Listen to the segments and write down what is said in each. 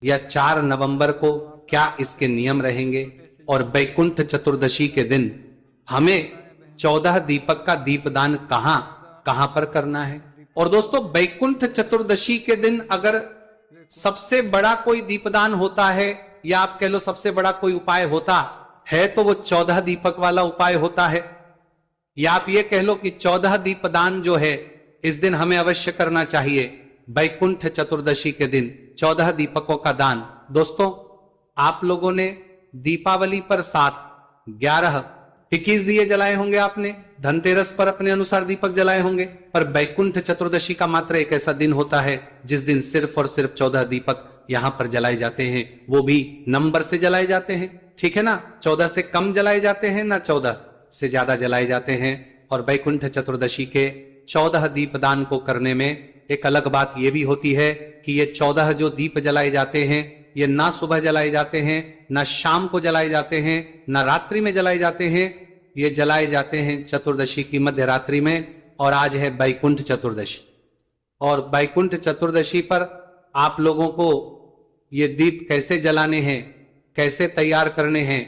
या 4 नवंबर को क्या इसके नियम रहेंगे? और वैकुंठ चतुर्दशी के दिन हमें 14 दीपक का दीपदान कहां कहां पर करना है? और दोस्तों, वैकुंठ चतुर्दशी के दिन अगर सबसे बड़ा कोई दीपदान होता है, या आप कह लो सबसे बड़ा कोई उपाय होता है, तो वो 14 दीपक वाला उपाय होता है। या आप ये कह लो कि 14 दीपदान जो है इस दिन हमें अवश्य करना चाहिए। वैकुंठ चतुर्दशी के दिन 14 दीपकों का दान। दोस्तों, आप लोगों ने दीपावली पर 7, 11, 21 दिए जलाए होंगे आपने, धनतेरस पर अपने अनुसार दीपक जलाए होंगे, पर वैकुंठ चतुर्दशी का मात्र एक ऐसा दिन होता है जिस दिन सिर्फ और सिर्फ 14 दीपक यहां पर जलाए जाते हैं, वो भी नंबर से जलाए जाते हैं। ठीक है ना? 14 से कम जलाए जाते हैं ना 14 से ज्यादा जलाए जाते हैं। और वैकुंठ चतुर्दशी के 14 दीपदान को करने में एक अलग बात यह भी होती है कि ये 14 जो दीप जलाए जाते हैं, ये ना सुबह जलाए जाते हैं, ना शाम को जलाए जाते हैं, ना रात्रि में जलाए जाते हैं। ये जलाए जाते हैं चतुर्दशी की मध्य रात्रि में। और आज है वैकुंठ चतुर्दशी। और वैकुंठ चतुर्दशी पर आप लोगों को ये दीप कैसे जलाने हैं, कैसे तैयार करने हैं,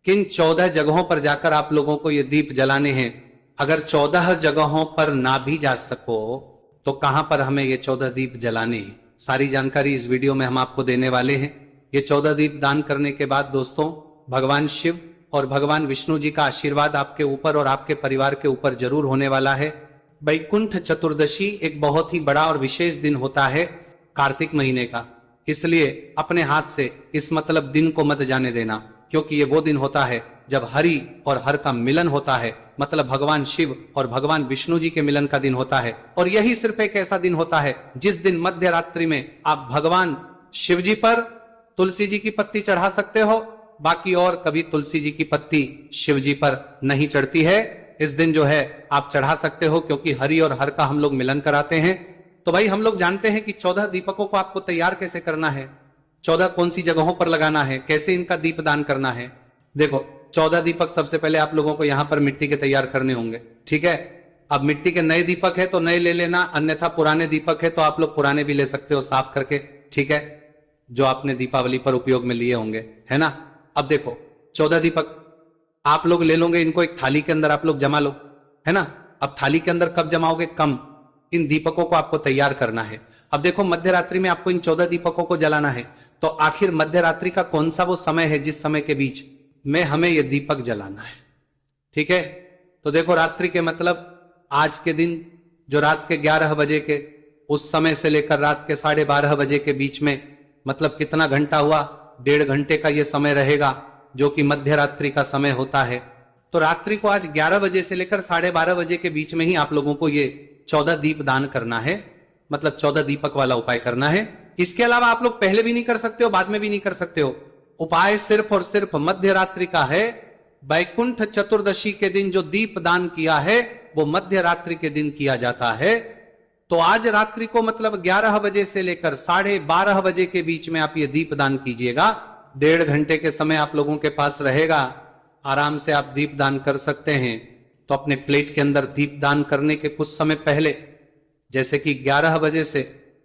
किन 14 जगहों पर जाकर आप लोगों को ये दीप जलाने हैं, अगर 14 जगहों पर ना भी जा सको तो कहां पर हमें ये 14 दीप जलाने हैं, सारी जानकारी इस वीडियो में हम आपको देने वाले हैं। ये 14 दीप दान करने के बाद दोस्तों, भगवान शिव और भगवान विष्णु जी का आशीर्वाद आपके ऊपर और आपके परिवार के ऊपर जरूर होने वाला है। वैकुंठ चतुर्दशी एक बहुत ही बड़ा और विशेष दिन होता है कार्तिक महीने का, इसलिए अपने हाथ से इस मतलब दिन को मत जाने देना, क्योंकि ये वो दिन होता है जब हरि और हर का मिलन होता है, मतलब भगवान शिव और भगवान विष्णु जी के मिलन का दिन होता है। और यही सिर्फ एक ऐसा दिन होता है जिस दिन मध्य रात्रि में आप भगवान शिव जी पर तुलसी जी की पत्ती चढ़ा सकते हो, बाकी और कभी तुलसी जी की पत्ती शिव जी पर नहीं चढ़ती है। इस दिन जो है आप चढ़ा सकते हो, क्योंकि हरि और हर का हम लोग मिलन कराते हैं। तो भाई, हम लोग जानते हैं कि 14 दीपकों को आपको तैयार कैसे करना है, 14 कौन सी जगहों पर लगाना है, कैसे इनका दीपदान करना है। देखो, 14 दीपक सबसे पहले आप लोगों को यहां पर मिट्टी के तैयार करने होंगे। ठीक है? अब मिट्टी के नए दीपक है तो नए ले लेना, अन्यथा पुराने दीपक है तो आप लोग पुराने भी ले सकते हो साफ करके। ठीक है? जो आपने दीपावली पर उपयोग में लिए होंगे, है ना? अब देखो, 14 दीपक आप लोग ले लोगे, इनको एक थाली के अंदर आप लोग जमा लो, है ना? अब थाली के अंदर कब जमाओगे? कम। इन दीपकों को आपको तैयार करना है। अब देखो, मध्य रात्रि में आपको इन 14 दीपकों को जलाना है, तो आखिर मध्य रात्रि का कौन सा वो समय है जिस समय के बीच में हमें यह दीपक जलाना है? ठीक है? तो देखो, रात्रि के मतलब आज के दिन जो रात के 11 बजे के उस समय से लेकर रात के 12:30 बजे के बीच में, मतलब कितना घंटा हुआ? 1.5 घंटे का यह समय रहेगा, जो कि मध्य रात्रि का समय होता है। तो रात्रि को आज 11 बजे से लेकर 12:30 बजे के बीच में ही आप लोगों को ये 14 दीप दान करना है, मतलब 14 दीपक वाला उपाय करना है। इसके अलावा आप लोग पहले भी नहीं कर सकते हो, बाद में भी नहीं कर सकते हो। उपाय सिर्फ और सिर्फ मध्य रात्रि का है। वैकुंठ चतुर्दशी के दिन जो दीप दान किया है वो मध्य रात्रि के दिन किया जाता है। तो आज रात्रि को मतलब 11 बजे से लेकर 12:30 बजे के बीच में आप ये दीप दान कीजिएगा। 1.5 घंटे के समय आप लोगों के पास रहेगा, आराम से आप दीप दान कर सकते हैं। तो अपने प्लेट के अंदर दीप दान करने के कुछ समय पहले, जैसे कि 11 बजे से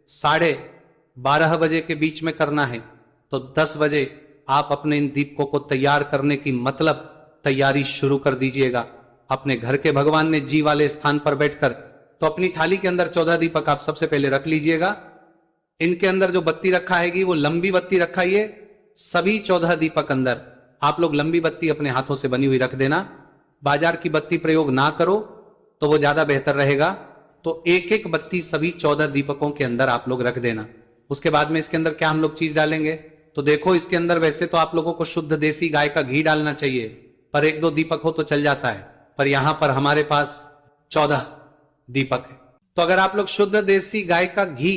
12:30 बजे के बीच में करना है, तो 10 बजे आप अपने इन दीपकों को तैयार करने की मतलब तैयारी शुरू कर दीजिएगा। अपने घर के भगवान ने जी वाले स्थान पर बैठकर, तो अपनी थाली के अंदर 14 दीपक आप सबसे पहले रख लीजिएगा। इनके अंदर जो बत्ती रखा है वो लंबी बत्ती रखाइए। सभी 14 दीपक अंदर आप लोग लंबी बत्ती अपने हाथों से बनी हुई रख देना। बाजार की बत्ती प्रयोग ना करो तो वो ज्यादा बेहतर रहेगा। तो एक एक बत्ती सभी 14 दीपकों के अंदर आप लोग रख देना। उसके बाद में इसके अंदर क्या हम लोग चीज डालेंगे, तो देखो, इसके अंदर वैसे तो आप लोगों को शुद्ध देसी गाय का घी डालना चाहिए, पर 1-2 दीपक हो तो चल जाता है। पर यहां पर हमारे पास 14 दीपक है, तो अगर आप लोग शुद्ध देसी गाय का घी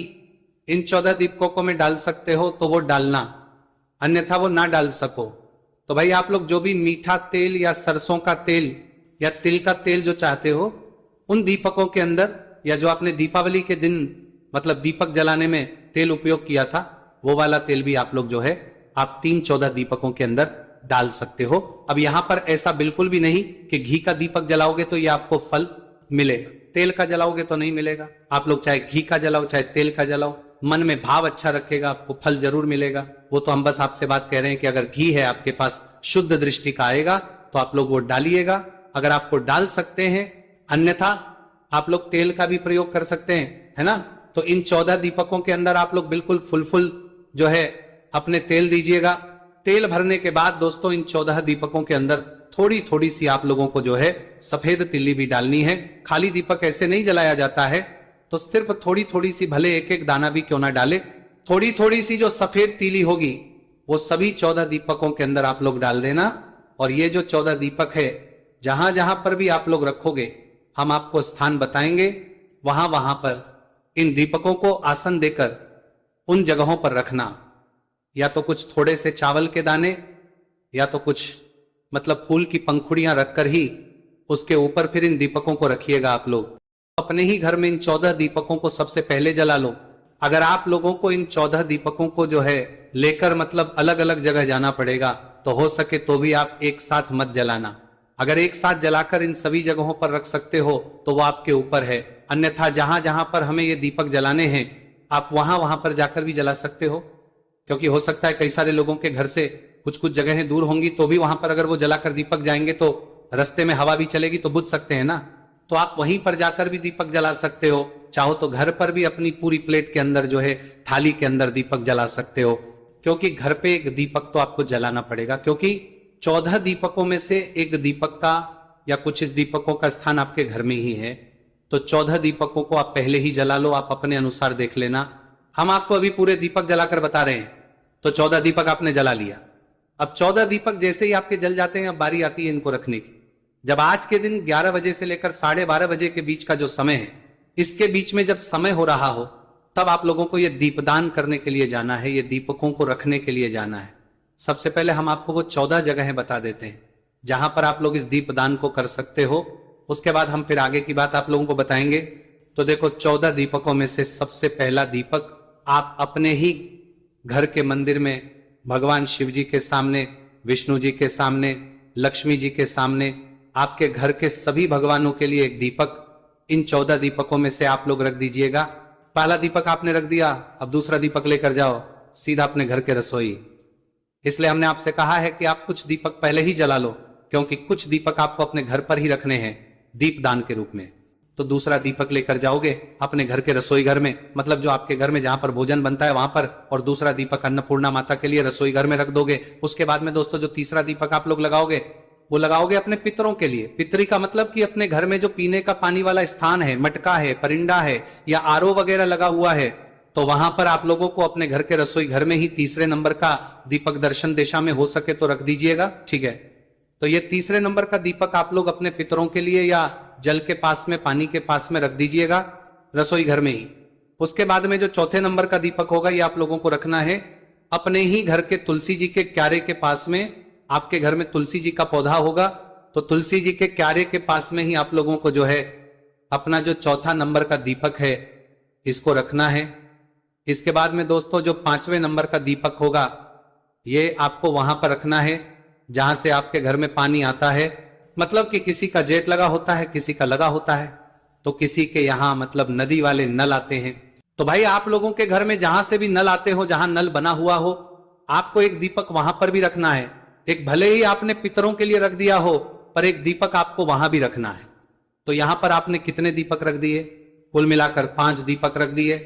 इन 14 दीपकों में डाल सकते हो तो वो डालना, अन्यथा वो ना डाल सको तो भाई आप लोग जो भी मीठा तेल या सरसों का तेल या तिल का तेल जो चाहते हो उन दीपकों के अंदर, या जो आपने दीपावली के दिन मतलब दीपक जलाने में तेल उपयोग किया था वो वाला तेल भी आप लोग जो है आप 3-14 दीपकों के अंदर डाल सकते हो। अब यहां पर ऐसा बिल्कुल भी नहीं कि घी का दीपक जलाओगे तो ये आपको फल मिलेगा, तेल का जलाओगे तो नहीं मिलेगा। आप लोग चाहे घी का जलाओ चाहे तेल का जलाओ, मन में भाव अच्छा रखेगा आपको फल जरूर मिलेगा। वो तो हम बस आपसे बात कह रहे हैं कि अगर घी है आपके पास शुद्ध दृष्टि का आएगा तो आप लोग वो डालिएगा, अगर आपको डाल सकते हैं, अन्यथा आप लोग तेल का भी प्रयोग कर सकते हैं, है ना। तो इन 14 दीपकों के अंदर आप लोग बिल्कुल फुल जो है अपने तेल दीजिएगा। तेल भरने के बाद दोस्तों इन 14 दीपकों के अंदर थोड़ी थोड़ी सी आप लोगों को जो है सफेद तिल्ली भी डालनी है। खाली दीपक ऐसे नहीं जलाया जाता है, तो सिर्फ थोड़ी थोड़ी सी, भले एक एक दाना भी क्यों ना डाले, थोड़ी थोड़ी सी जो सफेद तीली होगी वो सभी 14 दीपकों के अंदर आप लोग डाल देना। और ये जो 14 दीपक है जहां जहां पर भी आप लोग रखोगे हम आपको स्थान बताएंगे, वहां वहां पर इन दीपकों को आसन देकर उन जगहों पर रखना। या तो कुछ थोड़े से चावल के दाने या तो कुछ मतलब फूल की पंखुड़ियां रखकर ही उसके ऊपर फिर इन दीपकों को रखिएगा। आप लोग अपने ही घर में इन 14 दीपकों को सबसे पहले जला लो। अगर आप लोगों को इन 14 दीपकों को जो है लेकर मतलब अलग अलग जगह जाना पड़ेगा तो हो सके तो भी आप एक साथ मत जलाना। अगर एक साथ जलाकर इन सभी जगहों पर रख सकते हो तो वो आपके ऊपर है, अन्यथा जहां जहां पर हमें ये दीपक जलाने हैं आप वहां वहां पर जाकर भी जला सकते हो, क्योंकि हो सकता है कई सारे लोगों के घर से कुछ कुछ जगहें दूर होंगी, तो भी वहां पर अगर वो जलाकर दीपक जाएंगे तो रास्ते में हवा भी चलेगी तो बुझ सकते हैं ना। तो आप वहीं पर जाकर भी दीपक जला सकते हो, चाहो तो घर पर भी अपनी पूरी प्लेट के अंदर जो है थाली के अंदर दीपक जला सकते हो, क्योंकि घर पे एक दीपक तो आपको जलाना पड़ेगा, क्योंकि 14 दीपकों में से एक दीपक का या कुछ इस दीपकों का स्थान आपके घर में ही है। तो 14 दीपकों को आप पहले ही जला लो, आप अपने अनुसार देख लेना। हम आपको अभी पूरे दीपक जलाकर बता रहे हैं। तो 14 दीपक आपने जला लिया। अब 14 दीपक जैसे ही आपके जल जाते हैं अब बारी आती है इनको रखने की। जब आज के दिन 11 बजे से लेकर 12:30 बजे के बीच का जो समय है, इसके बीच में जब समय हो रहा हो तब आप लोगों को यह दीपदान करने के लिए जाना है, ये दीपकों को रखने के लिए जाना है। सबसे पहले हम आपको वो 14 जगहें बता देते हैं जहां पर आप लोग इस दीपदान को कर सकते हो, उसके बाद हम फिर आगे की बात आप लोगों को बताएंगे। तो देखो 14 दीपकों में से सबसे पहला दीपक आप अपने ही घर के मंदिर में भगवान शिव जी के सामने, विष्णु जी के सामने, लक्ष्मी जी के सामने, आपके घर के सभी भगवानों के लिए एक दीपक इन 14 दीपकों में से आप लोग रख दीजिएगा। पहला दीपक आपने रख दिया, अब दूसरा दीपक लेकर जाओ सीधा अपने घर के रसोई। इसलिए हमने आपसे कहा है कि आप कुछ दीपक पहले ही जला लो, क्योंकि कुछ दीपक आपको अपने घर पर ही रखने हैं दीपदान के रूप में। तो दूसरा दीपक लेकर जाओगे अपने घर के रसोई घर में, मतलब जो आपके घर में जहां पर भोजन बनता है वहां पर, और दूसरा दीपक अन्नपूर्णा माता के लिए रसोई घर में रख दोगे। उसके बाद में दोस्तों जो तीसरा दीपक आप लोग लगाओगे वो लगाओगे अपने पितरों के लिए। पितरी का मतलब कि अपने घर में जो पीने का पानी वाला स्थान है, मटका है, परिंडा है या आरओ वगैरह लगा हुआ है, तो वहां पर आप लोगों को अपने घर के रसोई घर में ही तीसरे नंबर का दीपक दर्शन दिशा में हो सके तो रख दीजिएगा, ठीक है। तो ये तीसरे नंबर का दीपक आप लोग अपने पितरों के लिए या जल के पास में, पानी के पास में रख दीजिएगा रसोई घर में ही। उसके बाद में जो चौथे नंबर का दीपक होगा ये आप लोगों को रखना है अपने ही घर के तुलसी जी के क्यारे के पास में। आपके घर में तुलसी जी का पौधा होगा तो तुलसी जी के क्यारे के पास में ही आप लोगों को जो है अपना जो चौथा नंबर का दीपक है इसको रखना है। इसके बाद में दोस्तों जो 5वें नंबर का दीपक होगा ये आपको वहां पर रखना है जहां से आपके घर में पानी आता है। मतलब कि किसी का जेट लगा होता है, किसी का लगा होता है, तो किसी के यहां मतलब नदी वाले नल आते हैं। तो भाई आप लोगों के घर में जहां से भी नल आते हो, जहां नल बना हुआ हो, आपको एक दीपक वहां पर भी रखना है। एक भले ही आपने पितरों के लिए रख दिया हो पर एक दीपक आपको वहां भी रखना है। तो यहां पर आपने कितने दीपक रख दिए? कुल मिलाकर 5 दीपक रख दिए।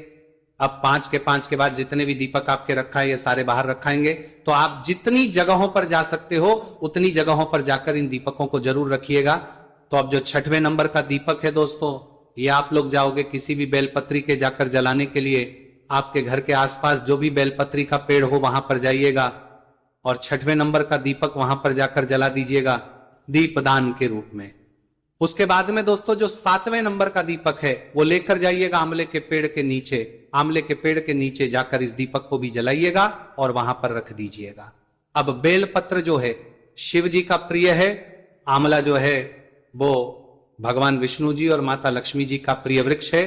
अब 5 के 5 के बाद जितने भी दीपक आपके रखा है ये सारे बाहर रखाएंगे। तो आप जितनी जगहों पर जा सकते हो उतनी जगहों पर जाकर इन दीपकों को जरूर रखिएगा। तो अब जो 6वें नंबर का दीपक है दोस्तों, ये आप लोग जाओगे किसी भी बेलपत्री के जाकर जलाने के लिए। आपके घर के आसपास जो भी बेलपत्री का पेड़ हो वहां पर जाइएगा और 6वें नंबर का दीपक वहां पर जाकर जला दीजिएगा दीपदान के रूप में। उसके बाद में दोस्तों जो 7वें नंबर का दीपक है वो लेकर जाइएगा आंवले के पेड़ के नीचे। आंवले के पेड़ के नीचे जाकर इस दीपक को भी जलाइएगा और वहां पर रख दीजिएगा। अब बेलपत्र जो है शिव जी का प्रिय है, आंवला जो है वो भगवान विष्णु जी और माता लक्ष्मी जी का प्रिय वृक्ष है।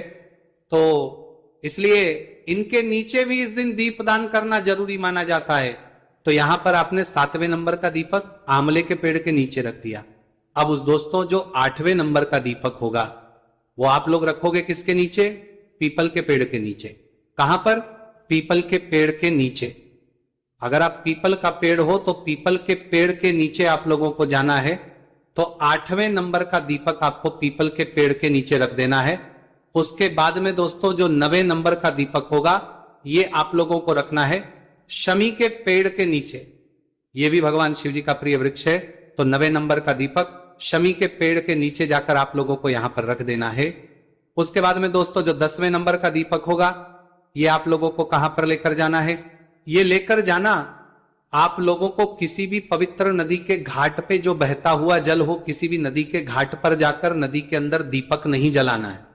तो इसलिए इनके नीचे भी इस दिन दीपदान करना जरूरी माना जाता है। तो यहां पर आपने 7वें नंबर का दीपक आंवले के पेड़ के नीचे रख दिया। अब उस दोस्तों जो 8वें नंबर का दीपक होगा वो आप लोग रखोगे किसके नीचे? पीपल के पेड़ के नीचे। कहां पर? पीपल के पेड़ के नीचे। अगर आप पीपल का पेड़ हो तो पीपल के पेड़ के नीचे आप लोगों को जाना है। तो 8वें नंबर का दीपक आपको पीपल के पेड़ के नीचे रख देना है। उसके बाद में दोस्तों जो 9वें नंबर का दीपक होगा ये आप लोगों को रखना है शमी के पेड़ के नीचे। ये भी भगवान शिव जी का प्रिय वृक्ष है। तो 9वें नंबर का दीपक शमी के पेड़ के नीचे जाकर आप लोगों को यहां पर रख देना है। उसके बाद में दोस्तों जो 10वें नंबर का दीपक होगा ये आप लोगों को कहां पर लेकर जाना है? ये लेकर जाना आप लोगों को किसी भी पवित्र नदी के घाट पे जो बहता हुआ जल हो, किसी भी नदी के घाट पर जाकर नदी के अंदर दीपक नहीं जलाना है।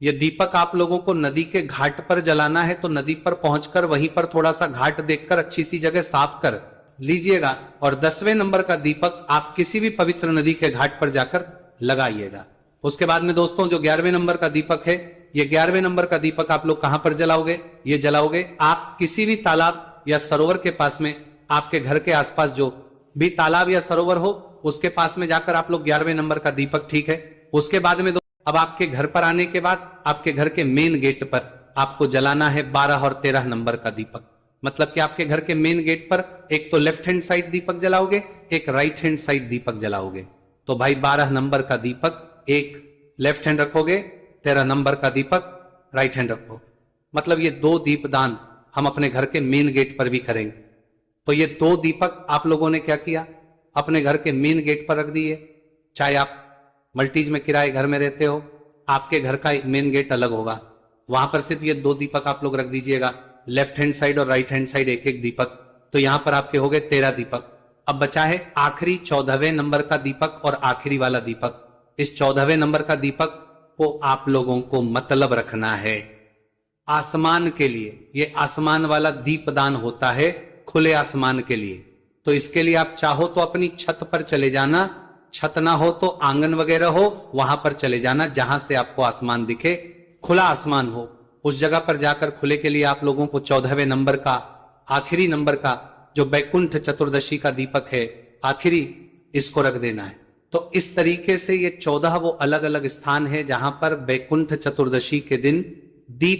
ये दीपक आप लोगों को नदी के घाट पर जलाना है। तो नदी पर पहुंचकर वहीं पर थोड़ा सा घाट देखकर अच्छी सी जगह साफ कर लीजिएगा और 10वें नंबर का दीपक आप किसी भी पवित्र नदी के घाट पर जाकर लगाइएगा। उसके बाद में दोस्तों जो 11वें नंबर का दीपक है ये 11वें नंबर का दीपक आप लोग कहां पर जलाओगे? ये जलाओगे आप किसी भी तालाब या सरोवर के पास में, आपके घर के आसपास जो भी तालाब या सरोवर हो उसके पास में जाकर आप लोग 11वें नंबर का दीपक, ठीक है। उसके बाद में अब आपके घर पर आने के बाद आपके घर के मेन गेट पर आपको जलाना है 12 और 13 नंबर का दीपक। मतलब कि आपके घर के मेन गेट पर एक तो लेफ्ट हैंड साइड दीपक जलाओगे, एक राइट हैंड साइड दीपक जलाओगे। तो भाई 12 नंबर का दीपक एक लेफ्ट हैंड रखोगे, 13 नंबर का दीपक राइट हैंड रखोगे। मतलब ये 2 दीपदान हम अपने घर के मेन गेट पर भी करेंगे। तो ये 2 दीपक आप लोगों ने क्या किया? अपने घर के मेन गेट पर रख दिए। चाहे आप मल्टीज में किराए घर में रहते हो, आपके घर का एक मेन गेट अलग होगा, वहां पर सिर्फ ये 2 दीपक आप लोग रख दीजिएगा, लेफ्ट हैंड साइड और राइट हैंड साइड एक एक दीपक। तो यहां पर आपके हो गए 13 दीपक। अब बचा है आखिरी 14वें नंबर का दीपक और आखिरी वाला दीपक। इस 14वें नंबर का दीपक को आप लोगों को मतलब रखना है आसमान के लिए। ये आसमान वाला दीपदान होता है खुले आसमान के लिए। तो इसके लिए आप चाहो तो अपनी छत पर चले जाना, छत ना हो तो आंगन वगैरह हो वहां पर चले जाना जहां से आपको आसमान दिखे, खुला आसमान हो, उस जगह पर जाकर खुले के लिए आप लोगों को 14वें नंबर का आखिरी नंबर का जो बैकुंठ चतुर्दशी का दीपक है आखिरी, इसको रख देना है। तो इस तरीके से ये 14 वो अलग अलग स्थान है जहां पर बैकुंठ चतुर्दशी के दिन दीप